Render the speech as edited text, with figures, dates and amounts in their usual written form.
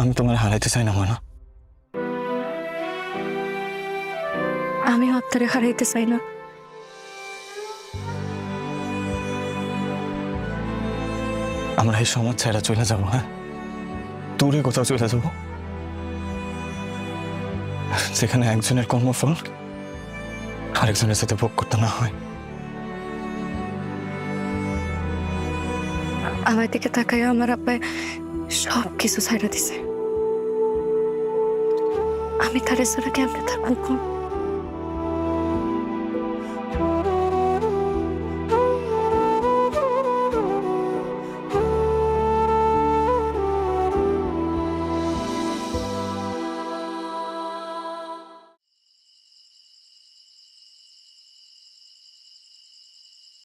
আমি তোমার হারাইতে চাই না ময়না। আমি আপনারে হারাইতে চাই না। আমরা এই সমাজ ছেড়ে চলে যাবো, হ্যাঁ, দূরে কোথাও চলে যাবো, যেখানে একজনের কর্মফল আরেকজনের সাথে ভোগ করতে না হয়। আমার দিকে তাকাই আমার আব্বাই সব কিছু ছাইড়া দিছে। আমি তারে ছাড়া কেমনে থাকবো?